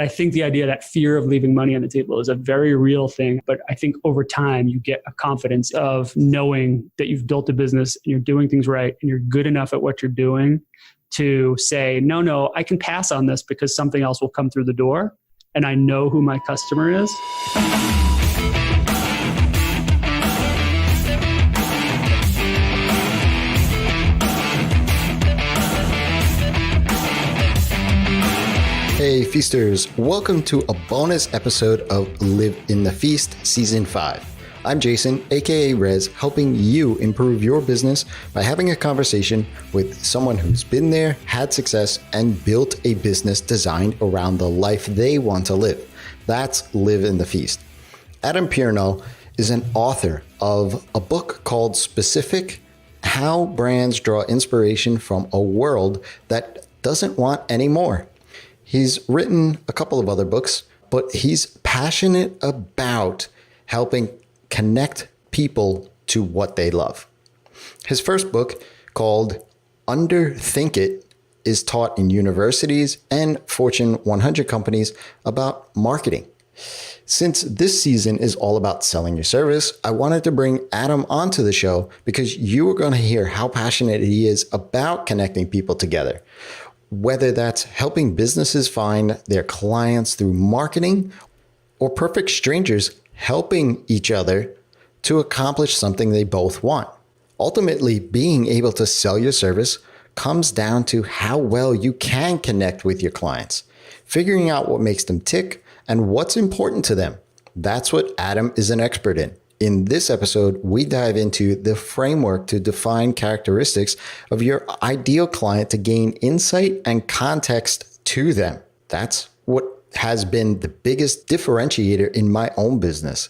I think the idea that fear of leaving money on the table is a very real thing. But I think over time, you get a confidence of knowing that you've built a business and you're doing things right and you're good enough at what you're doing to say, no, I can pass on this because something else will come through the door. And I know who my customer is. Hey Feasters, welcome to a bonus episode of Live in the Feast Season 5. I'm Jason, aka Rez, helping you improve your business by having a conversation with someone who's been there, had success, and built a business designed around the life they want to live. That's Live in the Feast. Adam Pierno is an author of a book called Specific: How Brands Draw Inspiration from a World That Doesn't Want Any More. He's written a couple of other books, but he's passionate about helping connect people to what they love. His first book, called Underthink It, is taught in universities and Fortune 100 companies about marketing. Since this season is all about selling your service, I wanted to bring Adam onto the show because you are going to hear how passionate he is about connecting people together. Whether that's helping businesses find their clients through marketing or perfect strangers helping each other to accomplish something they both want. Ultimately, being able to sell your service comes down to how well you can connect with your clients, figuring out what makes them tick and what's important to them. That's what Adam is an expert in. In this episode, we dive into the framework to define characteristics of your ideal client to gain insight and context to them. That's what has been the biggest differentiator in my own business.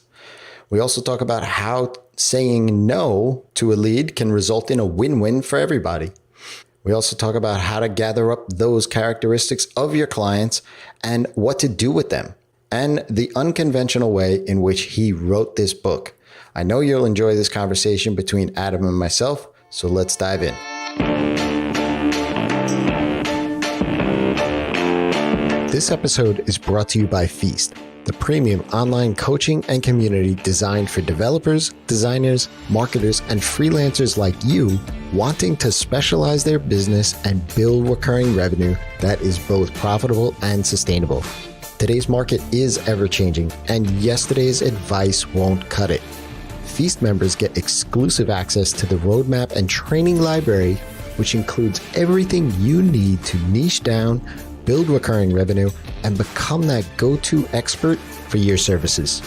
We also talk about how saying no to a lead can result in a win-win for everybody. We also talk about how to gather up those characteristics of your clients and what to do with them, and the unconventional way in which he wrote this book. I know you'll enjoy this conversation between Adam and myself, so let's dive in. This episode is brought to you by Feast, the premium online coaching and community designed for developers, designers, marketers, and freelancers like you wanting to specialize their business and build recurring revenue that is both profitable and sustainable. Today's market is ever-changing, and yesterday's advice won't cut it. Feast members get exclusive access to the roadmap and training library, which includes everything you need to niche down, build recurring revenue, and become that go-to expert for your services.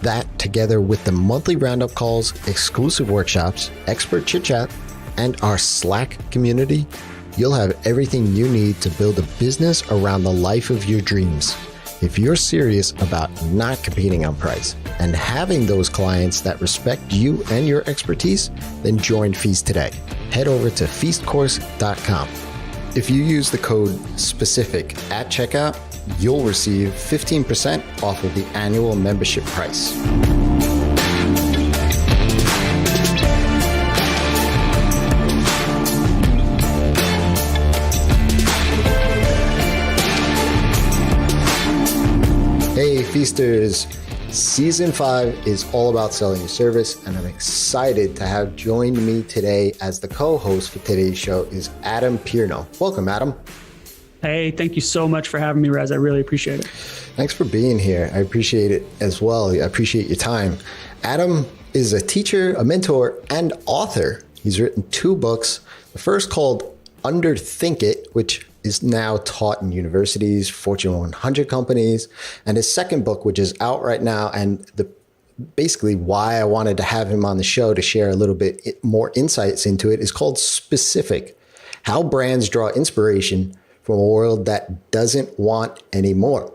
That, together with the monthly roundup calls, exclusive workshops, expert chit-chat, and our Slack community, you'll have everything you need to build a business around the life of your dreams. If you're serious about not competing on price and having those clients that respect you and your expertise, then join Feast today. Head over to feastcourse.com. If you use the code SPECIFIC at checkout, you'll receive 15% off of the annual membership price. Hey Feasters, Season 5 is all about selling your service, and I'm excited to have joined me today as the co-host for today's show is Adam Pierno. Welcome, Adam. Hey, thank you so much for having me, Rez. I really appreciate it. Thanks for being here. I appreciate it as well. I appreciate your time. Adam is a teacher, a mentor, and author. He's written 2 books. The first called Underthink It, which is now taught in universities, Fortune 100 companies, and his second book, which is out right now, and basically why I wanted to have him on the show to share a little bit more insights into it, is called Specific: How Brands Draw Inspiration from a World That Doesn't Want Any More.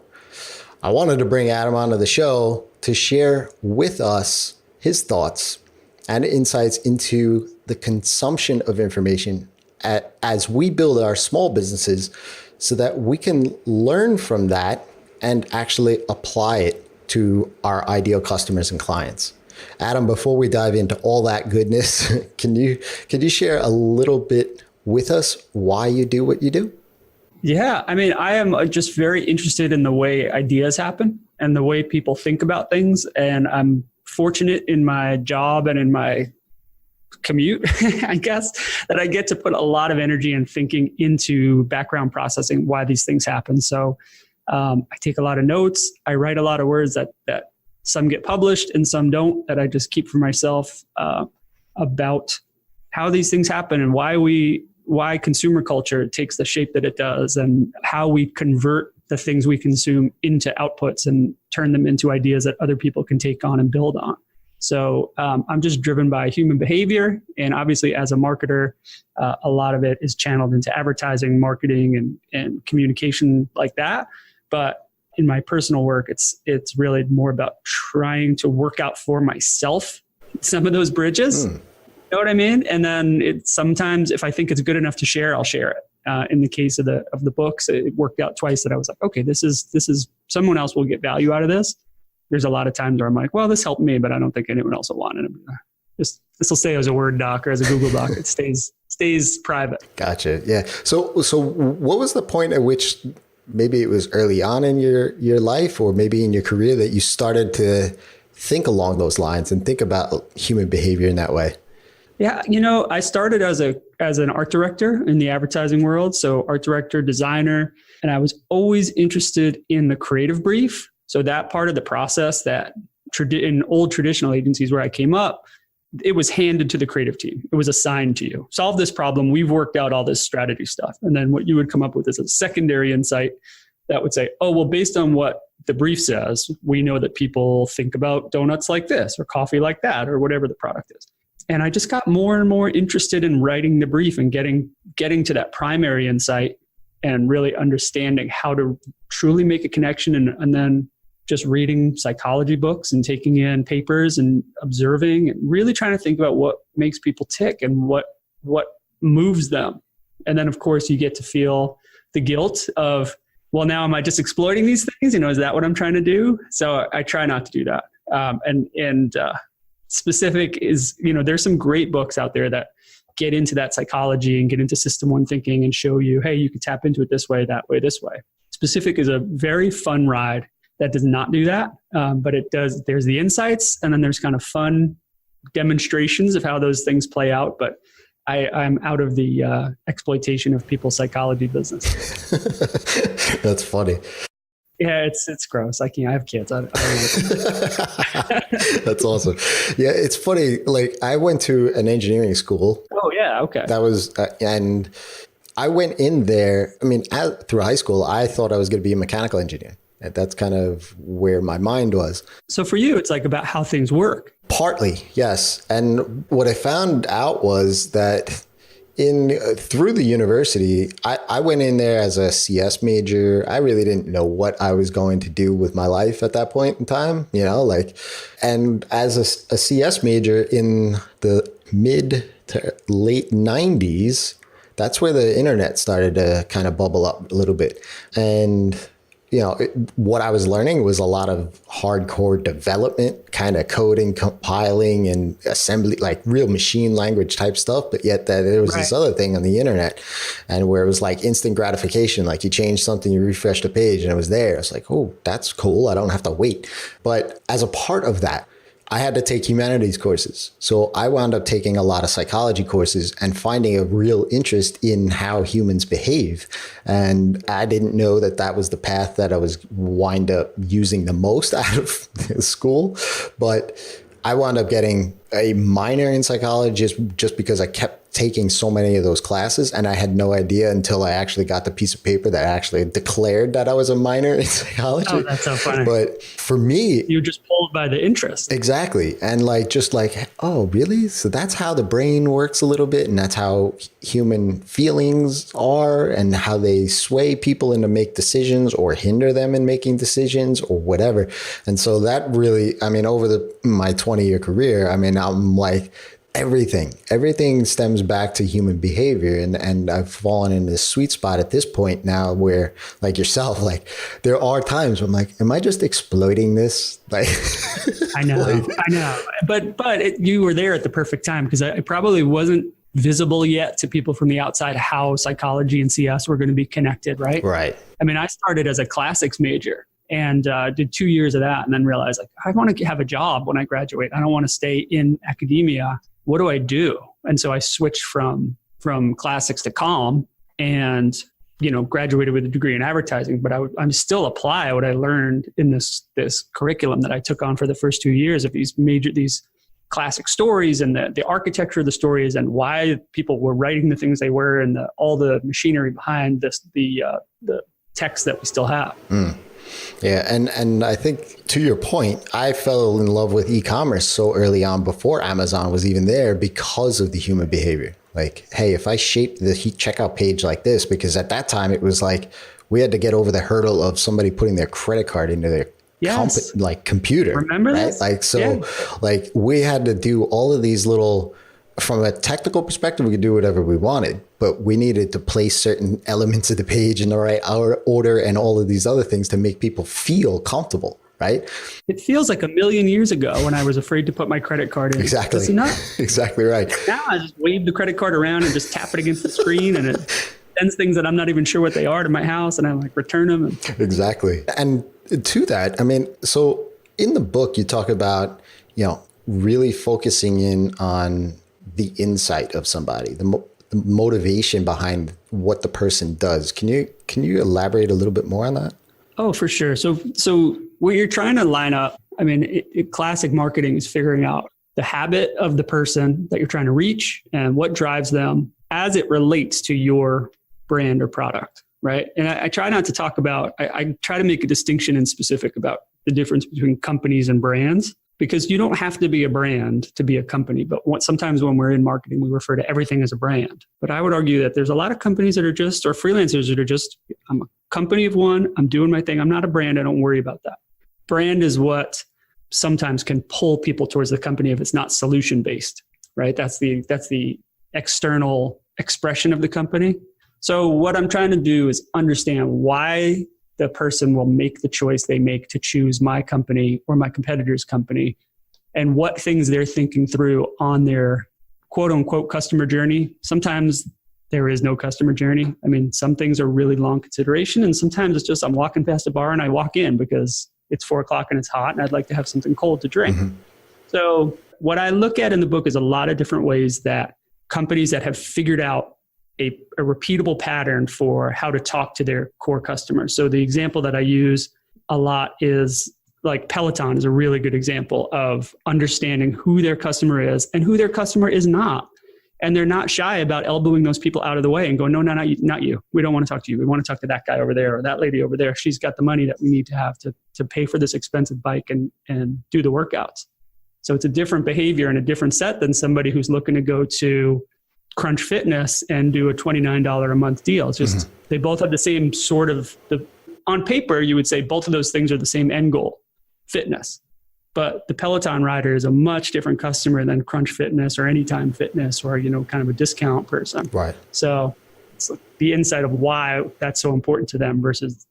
I wanted to bring Adam onto the show to share with us his thoughts and insights into the consumption of information as we build our small businesses, so that we can learn from that and actually apply it to our ideal customers and clients. Adam, before we dive into all that goodness, can you share a little bit with us why you do what you do? Yeah. I mean, I am just very interested in the way ideas happen and the way people think about things. And I'm fortunate in my job and in my commute, I guess, that I get to put a lot of energy and thinking into background processing why these things happen. So I take a lot of notes. I write a lot of words that some get published and some don't, that I just keep for myself about how these things happen and why consumer culture takes the shape that it does, and how we convert the things we consume into outputs and turn them into ideas that other people can take on and build on. So I'm just driven by human behavior. And obviously, as a marketer, a lot of it is channeled into advertising, marketing, and communication like that. But in my personal work, it's really more about trying to work out for myself some of those bridges. You know what I mean? And then sometimes if I think it's good enough to share, I'll share it. In the case of the books, it worked out twice that I was like, okay, this is someone else will get value out of this. There's a lot of times where I'm like, well, this helped me, but I don't think anyone else will want it. This will stay as a Word doc or as a Google doc. It stays private. Gotcha. Yeah. So what was the point at which, maybe it was early on in your life or maybe in your career, that you started to think along those lines and think about human behavior in that way? Yeah, I started as an art director in the advertising world. So art director, designer, and I was always interested in the creative brief. So that part of the process that in old traditional agencies where I came up, it was handed to the creative team. It was assigned to you. Solve this problem. We've worked out all this strategy stuff. And then what you would come up with is a secondary insight that would say, oh, well, based on what the brief says, we know that people think about donuts like this or coffee like that or whatever the product is. And I just got more and more interested in writing the brief and getting to that primary insight and really understanding how to truly make a connection, and then just reading psychology books and taking in papers and observing and really trying to think about what makes people tick and what moves them. And then, of course, you get to feel the guilt of, well, now am I just exploiting these things? Is that what I'm trying to do? So I try not to do that. Specific is, there's some great books out there that get into that psychology and get into system one thinking and show you, hey, you can tap into it this way, that way, this way. Specific is a very fun ride that does not do that. But it does, there's the insights, and then there's kind of fun demonstrations of how those things play out. But I'm out of the exploitation of people's psychology business. That's funny. Yeah, it's gross. I have kids. I don't That's awesome. Yeah, it's funny. Like, I went to an engineering school. Oh yeah, okay. That was, and I went in there. I mean, through high school, I thought I was going to be a mechanical engineer. That's kind of where my mind was. So for you, it's like about how things work. Partly, yes. And what I found out was that through the university, I went in there as a CS major. I really didn't know what I was going to do with my life at that point in time, and as a CS major in the mid to late 90s, that's where the internet started to kind of bubble up a little bit. And what I was learning was a lot of hardcore development, kind of coding, compiling, and assembly, like real machine language type stuff. But yet that there was this other thing on the internet, and where it was like instant gratification. Like, you change something, you refresh the page, and it was there. It's like, oh, that's cool. I don't have to wait. But as a part of that, I had to take humanities courses. So I wound up taking a lot of psychology courses and finding a real interest in how humans behave. And I didn't know that was the path that I was wind up using the most out of school. But I wound up getting a minor in psychology just because I kept taking so many of those classes, and I had no idea until I actually got the piece of paper that actually declared that I was a minor in psychology. Oh, that's so funny. But for me, you're just pulled by the interest. Exactly. And oh, really? So that's how the brain works a little bit, and that's how human feelings are, and how they sway people into make decisions or hinder them in making decisions or whatever. And so that really, over my 20-year career, I'm like, everything stems back to human behavior. And I've fallen in this sweet spot at this point now where, like yourself, like, there are times where I'm like, am I just exploiting this? Like, I know. But you were there at the perfect time, because I probably wasn't visible yet to people from the outside how psychology and CS were going to be connected, right? Right. I mean, I started as a classics major and did 2 years of that and then realized like, I want to have a job when I graduate. I don't want to stay in academia. What do I do? And so I switched from classics to comm and, graduated with a degree in advertising, but I'm still apply what I learned in this curriculum that I took on for the first 2 years of these classic stories and the architecture of the stories and why people were writing the things they were and all the machinery behind the text that we still have. Yeah. And I think to your point, I fell in love with e-commerce so early on before Amazon was even there because of the human behavior. Like, hey, if I shape the checkout page like this, because at that time it was like we had to get over the hurdle of somebody putting their credit card into their computer. Remember right? this? Like, so like we had to do all of these little, from a technical perspective, we could do whatever we wanted, but we needed to place certain elements of the page in the right order and all of these other things to make people feel comfortable. Right. It feels like a million years ago when I was afraid to put my credit card in. Exactly. Does it not? Exactly right. Now I just wave the credit card around and just tap it against the screen and it sends things that I'm not even sure what they are to my house and I like return them. Exactly. And to that, I mean, so in the book, you talk about, really focusing in on the insight of somebody, the motivation behind what the person does. Can you elaborate a little bit more on that? Oh, for sure. So what you're trying to line up, I mean, classic marketing is figuring out the habit of the person that you're trying to reach and what drives them as it relates to your brand or product, right? And I try not to talk about, I try to make a distinction in specific about the difference between companies and brands, because you don't have to be a brand to be a company. But sometimes when we're in marketing, we refer to everything as a brand. But I would argue that there's a lot of companies that are just, or freelancers that are just, I'm a company of one, I'm doing my thing. I'm not a brand. I don't worry about that. Brand is what sometimes can pull people towards the company if it's not solution based, right? That's the external expression of the company. So what I'm trying to do is understand why the person will make the choice they make to choose my company or my competitor's company and what things they're thinking through on their quote unquote customer journey. Sometimes there is no customer journey. I mean, some things are really long consideration and sometimes it's just I'm walking past a bar and I walk in because it's 4:00 and it's hot and I'd like to have something cold to drink. Mm-hmm. So what I look at in the book is a lot of different ways that companies that have figured out a repeatable pattern for how to talk to their core customers. So the example that I use a lot is like Peloton is a really good example of understanding who their customer is and who their customer is not. And they're not shy about elbowing those people out of the way and going, no, not you. We don't want to talk to you. We want to talk to that guy over there or that lady over there. She's got the money that we need to have to pay for this expensive bike and do the workouts. So it's a different behavior and a different set than somebody who's looking to go to Crunch Fitness and do a $29 a month deal. It's just, They both have the same sort of, on paper, you would say both of those things are the same end goal, fitness. But the Peloton rider is a much different customer than Crunch Fitness or Anytime Fitness or, kind of a discount person. Right. So it's the insight of why that's so important to them versus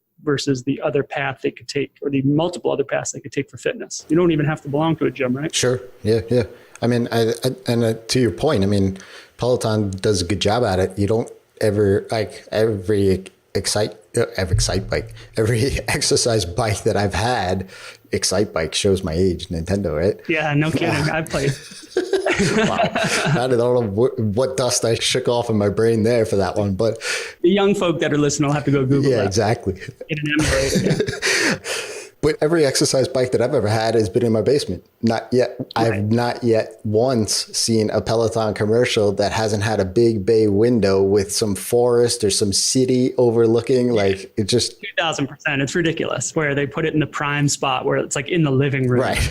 the other path they could take or the multiple other paths they could take for fitness. You don't even have to belong to a gym, right? Sure. Yeah. I mean, to your point, I mean, Peloton does a good job at it. You don't ever every exercise bike that I've had, Excite Bike shows my age, Nintendo, right? Yeah, no kidding. I've played. Wow. I don't know what dust I shook off in my brain there for that one, but the young folk that are listening will have to go Google that. Yeah, exactly. Get an emulator. Yeah. But every exercise bike that I've ever had has been in my basement. Not yet. Right. I've not yet once seen a Peloton commercial that hasn't had a big bay window with some forest or some city overlooking. Like it just 2000%. It's ridiculous where they put it in the prime spot where it's like in the living room. Right.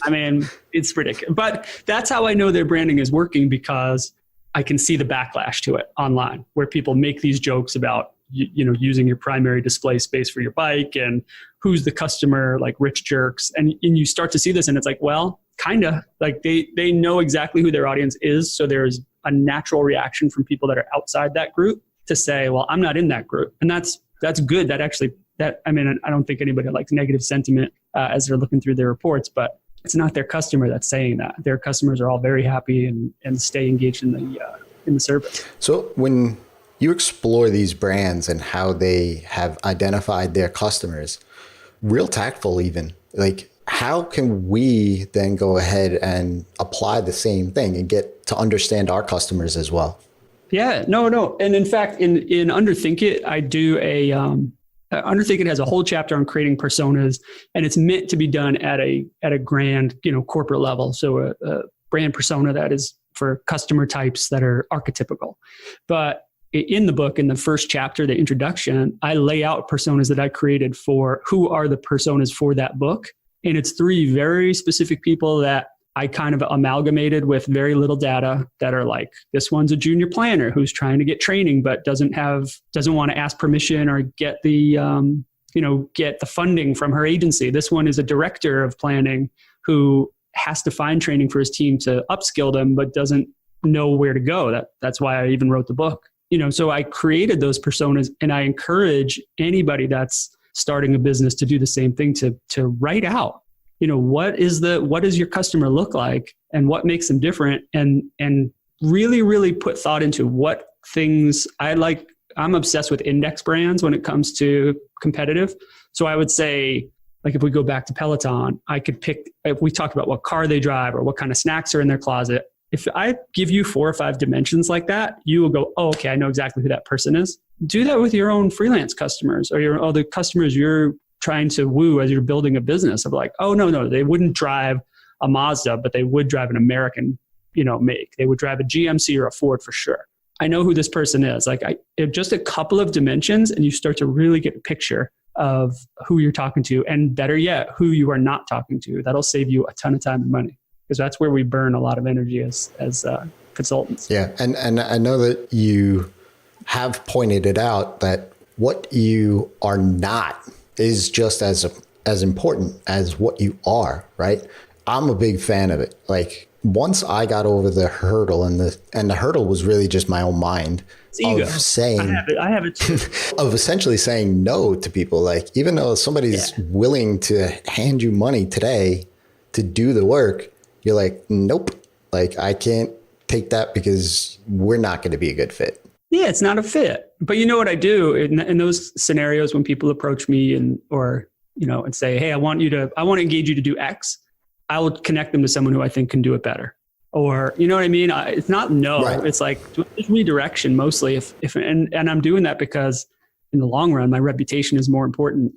I mean, it's ridiculous. But that's how I know their branding is working because I can see the backlash to it online where people make these jokes about using your primary display space for your bike and who's the customer, like rich jerks. And you start to see this and it's like, well, kind of like they know exactly who their audience is. So there's a natural reaction from people that are outside that group to say, well, I'm not in that group. And that's good. I don't think anybody likes negative sentiment as they're looking through their reports, but it's not their customer that's saying that. Their customers are all very happy and stay engaged in in the service. So when you explore these brands and how they have identified their customers, real tactful even, like how can we then go ahead and apply the same thing and get to understand our customers as well? Yeah, no. And in fact, in Underthink It, I do Underthink It has a whole chapter on creating personas, and it's meant to be done at a grand, corporate level. So a brand persona that is for customer types that are archetypical. But in the book, in the first chapter, the introduction, I lay out personas that I created for who are the personas for that book. And it's 3 very specific people that I kind of amalgamated with very little data that are like, this one's a junior planner who's trying to get training, but doesn't want to ask permission or get the funding from her agency. This one is a director of planning who has to find training for his team to upskill them, but doesn't know where to go. That's why I even wrote the book. So I created those personas, and I encourage anybody that's starting a business to do the same thing, to write out, what does your customer look like and what makes them different, and really, really put thought into what things I like. I'm obsessed with index brands when it comes to competitive. So I would say, like, if we go back to Peloton, I could pick, if we talk about what car they drive or what kind of snacks are in their closet. If I give you 4 or 5 dimensions like that, you will go, oh, okay, I know exactly who that person is. Do that with your own freelance customers or the customers you're trying to woo as you're building a business of like, oh, no, they wouldn't drive a Mazda, but they would drive an American, make. They would drive a GMC or a Ford for sure. I know who this person is. Like just a couple of dimensions, and you start to really get a picture of who you're talking to, and better yet, who you are not talking to. That'll save you a ton of time and money, because that's where we burn a lot of energy as consultants. Yeah. And I know that you have pointed it out that what you are not is just as important as what you are, right? I'm a big fan of it. Like once I got over the hurdle, and the hurdle was really just my own mind of saying, I have it too. Of essentially saying no to people. Like even though somebody's willing to hand you money today to do the work, you're like, nope, like I can't take that because we're not going to be a good fit. Yeah, it's not a fit. But you know what I do in those scenarios when people approach me and say, hey, I want to engage you to do X. I will connect them to someone who I think can do it better. Or, you know what I mean? It's not no. Right. It's like it's redirection mostly. And I'm doing that because in the long run, my reputation is more important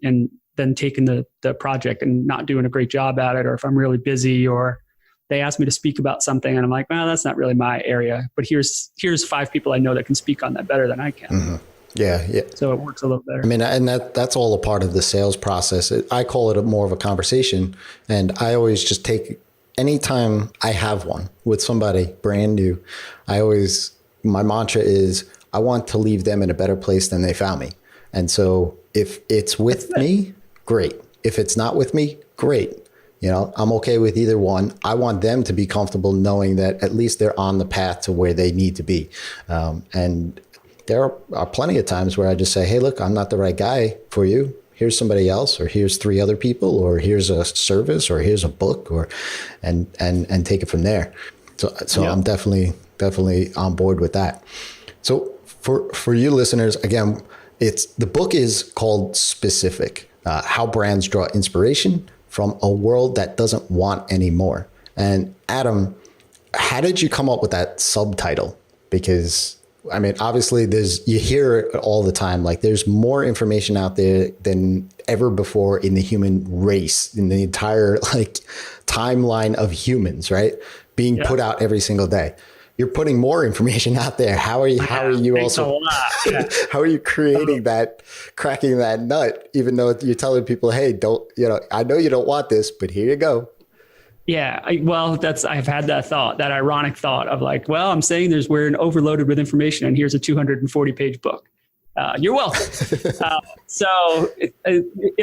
than taking the project and not doing a great job at it. Or if I'm really busy, or they ask me to speak about something and I'm like, well, that's not really my area, but here's 5 people I know that can speak on that better than I can. Mm-hmm. Yeah. So it works a little better. I mean, and that's all a part of the sales process. I call it more of a conversation, and I always just take, anytime I have one with somebody brand new, my mantra is I want to leave them in a better place than they found me. And so if it's with me, great. If it's not with me, great. I'm okay with either one. I want them to be comfortable knowing that at least they're on the path to where they need to be. And there are plenty of times where I just say, hey, look, I'm not the right guy for you. Here's somebody else, or here's 3 other people, or here's a service, or here's a book, and take it from there. So yeah. I'm definitely on board with that. So for you listeners, again, the book is called Specific, How Brands Draw Inspiration from a World That Doesn't Want Any More. And Adam, how did you come up with that subtitle? Because I mean, obviously you hear it all the time. Like there's more information out there than ever before in the human race, in the entire timeline of humans, right? Being put out every single day. You're putting more information out there. How are you also, how are you creating that, cracking that nut, even though you're telling people, hey, I know you don't want this, but here you go. Yeah. I've had that ironic thought of like, well, I'm saying we're overloaded with information and here's a 240-page book. You're welcome.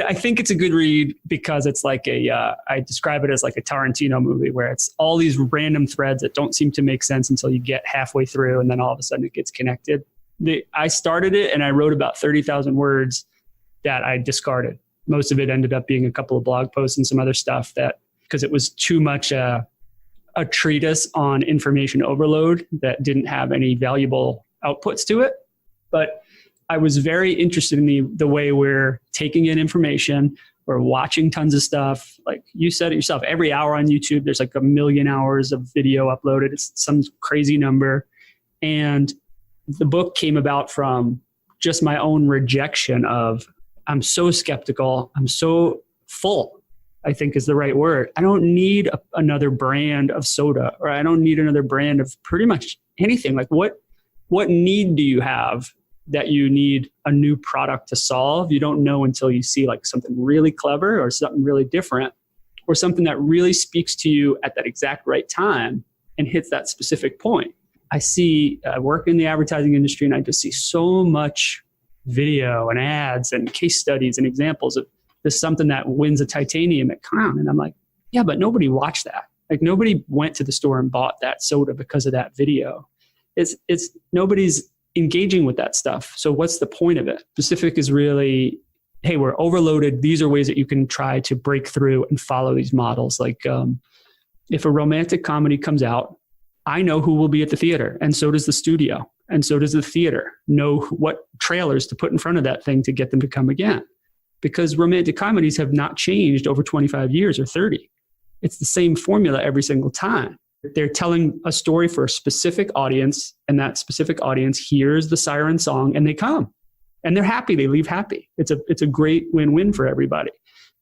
I think it's a good read because it's like I describe it as like a Tarantino movie where it's all these random threads that don't seem to make sense until you get halfway through, and then all of a sudden it gets connected. I started it and I wrote about 30,000 words that I discarded. Most of it ended up being a couple of blog posts and some other stuff because it was too much a treatise on information overload that didn't have any valuable outputs to it. But I was very interested in the way we're taking in information. We're watching tons of stuff. Like you said it yourself, every hour on YouTube, there's like 1 million hours of video uploaded. It's some crazy number. And the book came about from just my own rejection of, I'm so skeptical. I'm so full, I think is the right word. I don't need another brand of soda, or I don't need another brand of pretty much anything. Like what need do you have that you need a new product to solve? You don't know until you see like something really clever or something really different or something that really speaks to you at that exact right time and hits that specific point. I work in the advertising industry, and I just see so much video and ads and case studies and examples of this, something that wins a titanium at Crown. And I'm like, yeah, but nobody watched that. Like nobody went to the store and bought that soda because of that video. It's nobody's engaging with that stuff. So what's the point of it? Specific is really, hey, we're overloaded. These are ways that you can try to break through and follow these models. Like if a romantic comedy comes out, I know who will be at the theater, and so does the studio, and so does the theater know what trailers to put in front of that thing to get them to come again. Because romantic comedies have not changed over 25 years or 30. It's the same formula every single time. They're telling a story for a specific audience, and that specific audience hears the siren song and they come. And they're happy, they leave happy. It's a great win-win for everybody.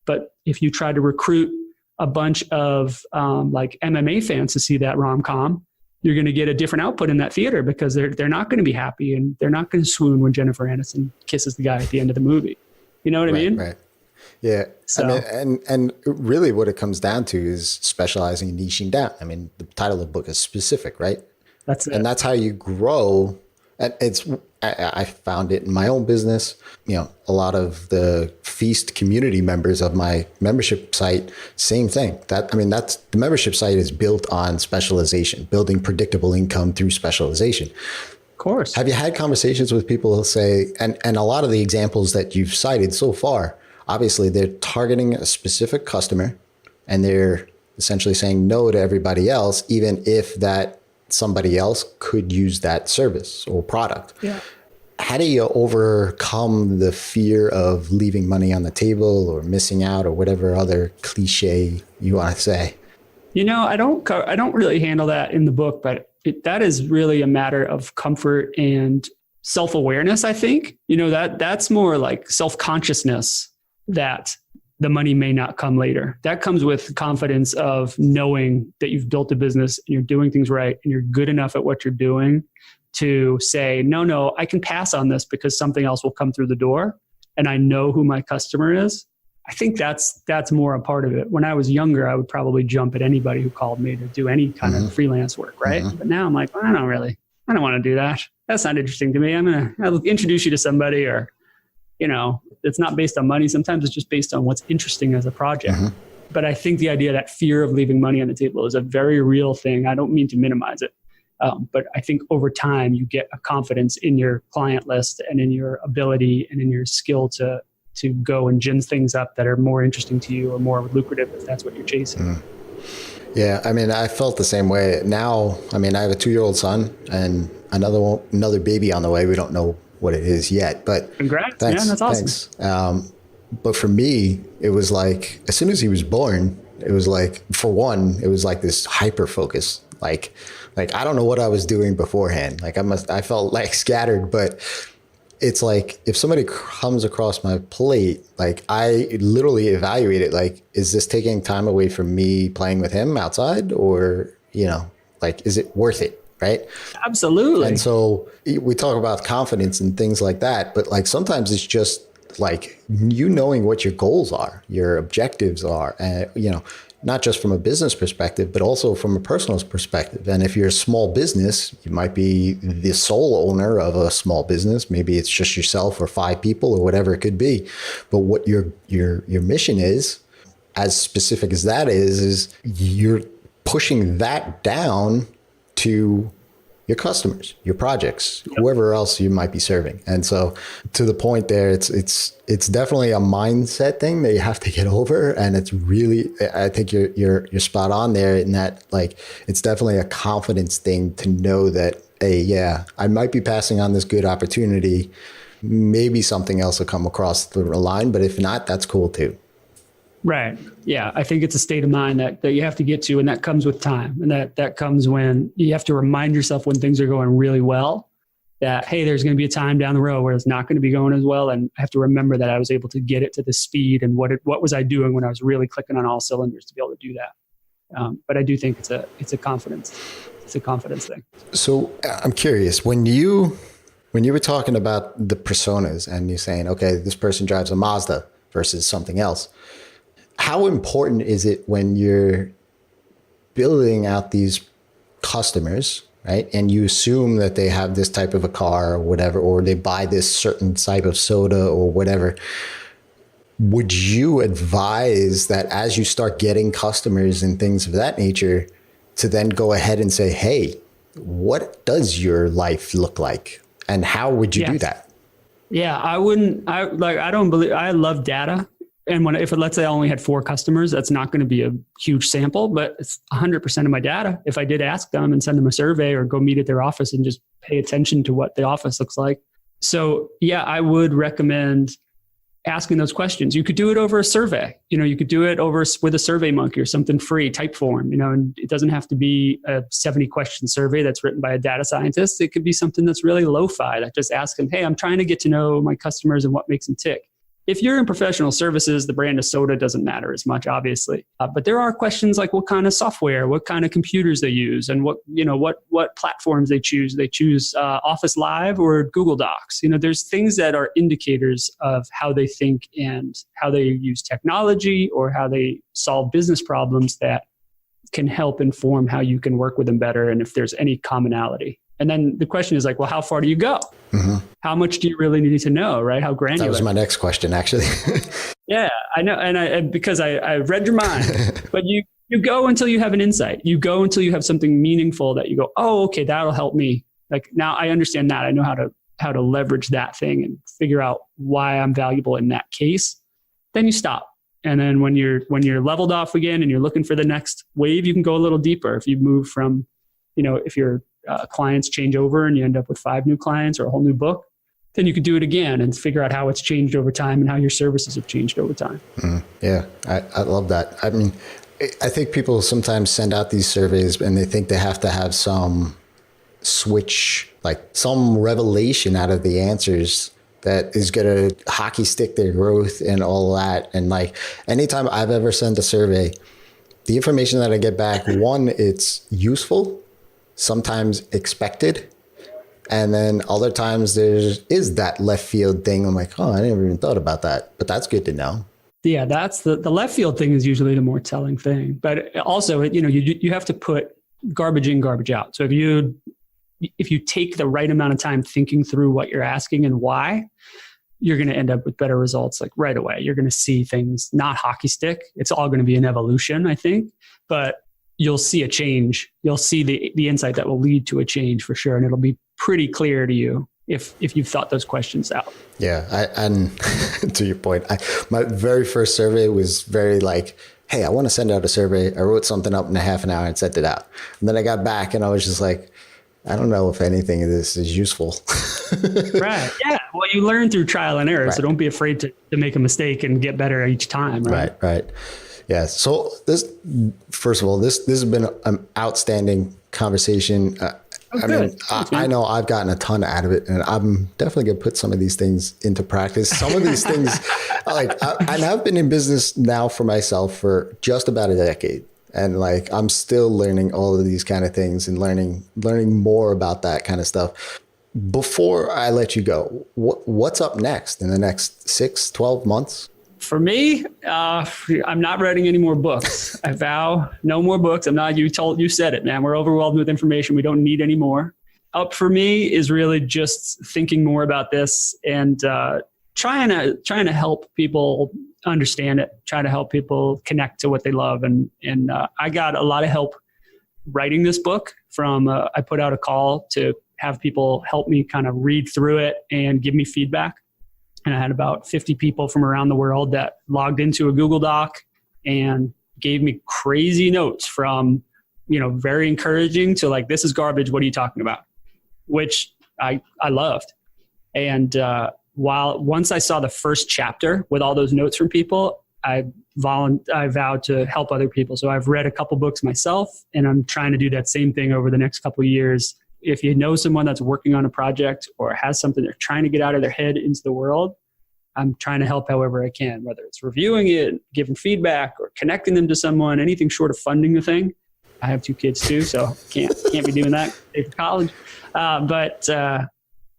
But if you try to recruit a bunch of like MMA fans to see that rom-com, you're going to get a different output in that theater because they're not going to be happy, and they're not going to swoon when Jennifer Aniston kisses the guy at the end of the movie. You know what I mean? Right. Yeah. So, I mean, and really what it comes down to is specializing and niching down. I mean, the title of the book is specific, right? That's it. And that's how you grow. And I found it in my own business. You know, a lot of the Feast community members of my membership site, same thing. That's the membership site is built on specialization, building predictable income through specialization. Of course. Have you had conversations with people who say, and a lot of the examples that you've cited so far, obviously they're targeting a specific customer and they're essentially saying no to everybody else, even if that somebody else could use that service or product. Yeah. How do you overcome the fear of leaving money on the table or missing out or whatever other cliche you want to say? You know, I don't really handle that in the book, but that is really a matter of comfort and self-awareness, I think. You know, that's more like self-consciousness that the money may not come later. That comes with confidence of knowing that you've built a business and you're doing things right and you're good enough at what you're doing to say, no, I can pass on this because something else will come through the door and I know who my customer is. I think that's more a part of it. When I was younger, I would probably jump at anybody who called me to do any kind of freelance work, right? But now I'm like, well, I don't want to do that. That's not interesting to me. I'll introduce you to somebody, or, you know, it's not based on money. Sometimes it's just based on what's interesting as a project. But I think the idea that fear of leaving money on the table is a very real thing. I don't mean to minimize it. But I think over time you get a confidence in your client list and in your ability and in your skill to go and gin things up that are more interesting to you or more lucrative if that's what you're chasing. Yeah, I mean, I felt the same way. Now, I mean, I have a 2-year-old son and another baby on the way. We don't know what it is yet, but congrats. Thanks, yeah, that's awesome. Thanks. But for me, it was like, as soon as he was born, it was like, for one, it was like this hyper focus. Like I don't know what I was doing beforehand. Like I felt like scattered, but it's like, if somebody comes across my plate, like I literally evaluate it. Like, is this taking time away from me playing with him outside, or, you know, like, is it worth it? Right? Absolutely. And so we talk about confidence and things like that, but like sometimes it's just like you knowing what your goals are, your objectives are, you know, not just from a business perspective, but also from a personal perspective. And if you're a small business, you might be the sole owner of a small business. Maybe it's just yourself or 5 people or whatever it could be. But what your mission is, as specific as that is you're pushing that down to, your customers, your projects, whoever else you might be serving. And so to the point there, it's definitely a mindset thing that you have to get over. And it's really, I think you're spot on there in that, like, it's definitely a confidence thing to know that, hey, yeah, I might be passing on this good opportunity. Maybe something else will come across the line, but if not, that's cool too. Right. Yeah. I think it's a state of mind that you have to get to, and that comes with time. And that comes when you have to remind yourself when things are going really well that, hey, there's going to be a time down the road where it's not going to be going as well. And I have to remember that I was able to get it to the speed and what was I doing when I was really clicking on all cylinders to be able to do that. But I do think it's a confidence thing. So I'm curious, when you were talking about the personas and you're saying, okay, this person drives a Mazda versus something else, how important is it when you're building out these customers, right? And you assume that they have this type of a car or whatever, or they buy this certain type of soda or whatever. Would you advise that as you start getting customers and things of that nature to then go ahead and say, hey, what does your life look like? And how would you do that? Yeah, I love data. And if let's say I only had 4 customers, that's not going to be a huge sample, but it's 100% of my data. If I did ask them and send them a survey or go meet at their office and just pay attention to what the office looks like. So yeah, I would recommend asking those questions. You could do it over a survey. You could do it with a Survey Monkey or something free, Typeform, and it doesn't have to be a 70 question survey that's written by a data scientist. It could be something that's really lo-fi that just asks them, hey, I'm trying to get to know my customers and what makes them tick. If you're in professional services, the brand of soda doesn't matter as much, obviously. But there are questions like what kind of software, what kind of computers they use, and what platforms they choose. They choose Office Live or Google Docs. There's things that are indicators of how they think and how they use technology or how they solve business problems that can help inform how you can work with them better and if there's any commonality. And then the question is like, well, how far do you go? Mm-hmm. How much do you really need to know, right? How granular? That was my next question, actually. Yeah, I know. And because I read your mind, but you go until you have an insight. You go until you have something meaningful that you go, oh, okay, that'll help me. Like now I understand that. I know how to leverage that thing and figure out why I'm valuable in that case. Then you stop. And then when you're leveled off again and you're looking for the next wave, you can go a little deeper. If you move from, if your clients change over and you end up with 5 new clients or a whole new book, then you could do it again and figure out how it's changed over time and how your services have changed over time. Yeah, I love that. I mean, I think people sometimes send out these surveys and they think they have to have some switch, like some revelation out of the answers that is going to hockey stick their growth and all that. And like anytime I've ever sent a survey, the information that I get back, one, it's useful, sometimes expected. And then other times there is that left field thing. I'm like, oh, I never even thought about that, but that's good to know. Yeah, that's the left field thing is usually the more telling thing. But also, you have to put garbage in, garbage out. So if you take the right amount of time thinking through what you're asking and why, you're going to end up with better results like right away. You're going to see things, not hockey stick. It's all going to be an evolution, I think, but you'll see a change. You'll see the insight that will lead to a change for sure. And it'll be pretty clear to you if you've thought those questions out. Yeah. And to your point, my very first survey was very like, hey, I want to send out a survey. I wrote something up in a half an hour and sent it out. And then I got back and I was just like, I don't know if anything of this is useful. Right. Yeah. Well, you learn through trial and error. Right. So don't be afraid to make a mistake and get better each time. Right. Yeah. So first of all, this has been an outstanding conversation. I know I've gotten a ton out of it, and I'm definitely going to put some of these things into practice. Some of these things, I've been in business now for myself for just about a decade. And like, I'm still learning all of these kind of things and learning more about that kind of stuff. Before I let you go, what's up next in the next 6, 12 months? For me, I'm not writing any more books. I vow no more books. You said it, man. We're overwhelmed with information. We don't need any more. Up for me is really just thinking more about this and trying to help people understand it, try to help people connect to what they love. And I got a lot of help writing this book I put out a call to have people help me kind of read through it and give me feedback. And I had about 50 people from around the world that logged into a Google Doc and gave me crazy notes from, very encouraging to like, this is garbage. What are you talking about? Which I loved. And once I saw the first chapter with all those notes from people, I vowed to help other people. So I've read a couple books myself, and I'm trying to do that same thing over the next couple of years. If you know someone that's working on a project or has something they're trying to get out of their head into the world, I'm trying to help however I can, whether it's reviewing it, giving feedback, or connecting them to someone, anything short of funding the thing. I have 2 kids too, so can't be doing that for college. But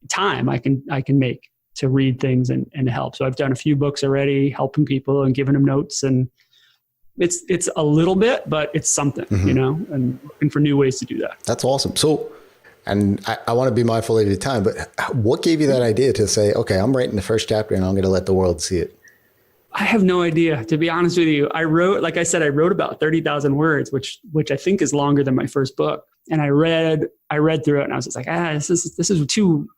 time I can make to read things and help. So I've done a few books already, helping people and giving them notes, and it's a little bit, but it's something, and looking for new ways to do that. That's awesome. So, and I want to be mindful of your time, but what gave you that idea to say, okay, I'm writing the first chapter and I'm going to let the world see it? I have no idea, to be honest with you. I wrote about 30,000 words, which I think is longer than my first book. And I read through it and I was just like, this is too,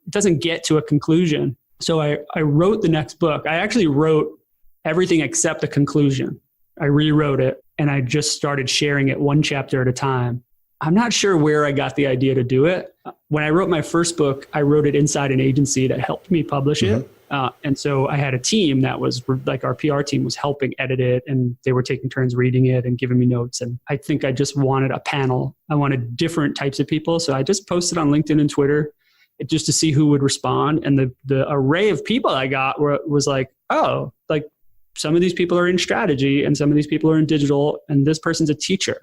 it doesn't get to a conclusion. So I wrote the next book. I actually wrote everything except the conclusion. I rewrote it and I just started sharing it one chapter at a time. I'm not sure where I got the idea to do it. When I wrote my first book, I wrote it inside an agency that helped me publish it. And so I had a team that was like, our PR team was helping edit it, and they were taking turns reading it and giving me notes. And I think I just wanted a panel. I wanted different types of people. So I just posted on LinkedIn and Twitter just to see who would respond. And the array of people I got was like, oh, like some of these people are in strategy and some of these people are in digital, and this person's a teacher.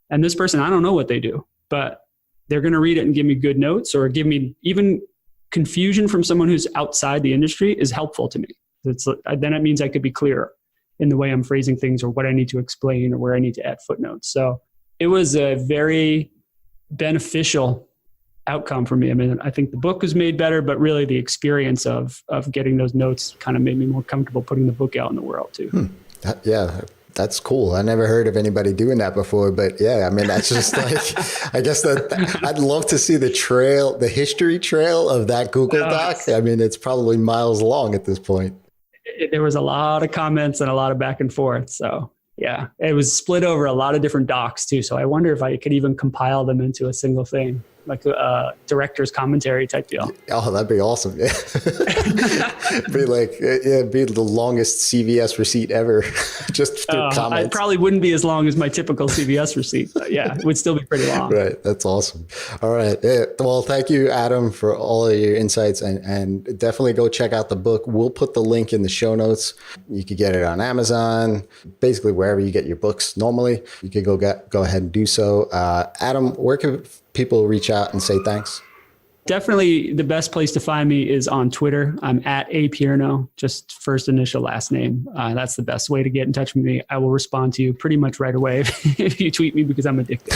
And this person, I don't know what they do, but they're going to read it and give me good notes, or give me even confusion from someone who's outside the industry is helpful to me. Then it means I could be clearer in the way I'm phrasing things, or what I need to explain, or where I need to add footnotes. So it was a very beneficial outcome for me. I mean, I think the book was made better, but really the experience of getting those notes kind of made me more comfortable putting the book out in the world too. Yeah. That's cool. I never heard of anybody doing that before, but yeah, I mean, that's just like, I guess that I'd love to see the history trail of that Google Doc. I mean, it's probably miles long at this point. There was a lot of comments and a lot of back and forth. So yeah, it was split over a lot of different docs too. So I wonder if I could even compile them into a single thing, like a director's commentary type deal. Oh, that'd be awesome. Yeah. Be the longest CVS receipt ever. Just through comments. It probably wouldn't be as long as my typical CVS receipt, but yeah, it would still be pretty long. Right. That's awesome. All right. Yeah. Well, thank you, Adam, for all of your insights, and definitely go check out the book. We'll put the link in the show notes. You could get it on Amazon, basically wherever you get your books normally. You could go ahead and do so. Adam, where can people reach out and say thanks? Definitely the best place to find me is on Twitter. I'm at Pierno, just first initial, last name. That's the best way to get in touch with me. I will respond to you pretty much right away if you tweet me, because I'm addicted.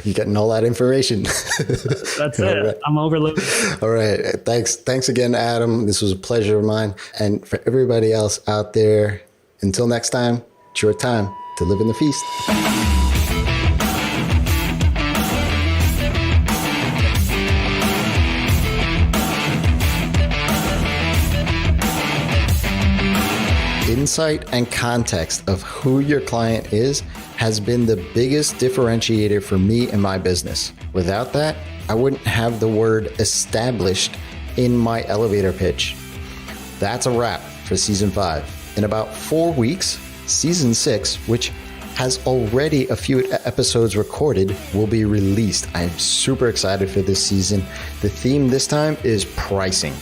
You're getting all that information. That's it. Right. I'm overloaded. All right. Thanks again, Adam. This was a pleasure of mine. And for everybody else out there, until next time, it's your time to live in the feast. Insight and context of who your client is has been the biggest differentiator for me and my business. Without that, I wouldn't have the word established in my elevator pitch. That's a wrap for season 5. In about 4 weeks, season 6, which has already a few episodes recorded, will be released. I'm super excited for this season. The theme this time is pricing.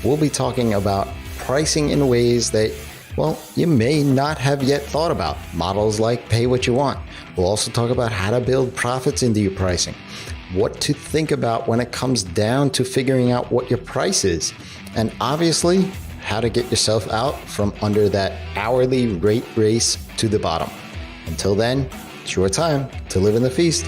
We'll be talking about pricing in ways that, well, you may not have yet thought about. Models like pay what you want. We'll also talk about how to build profits into your pricing, what to think about when it comes down to figuring out what your price is, and obviously how to get yourself out from under that hourly rate race to the bottom. Until then, it's your time to live in the feast.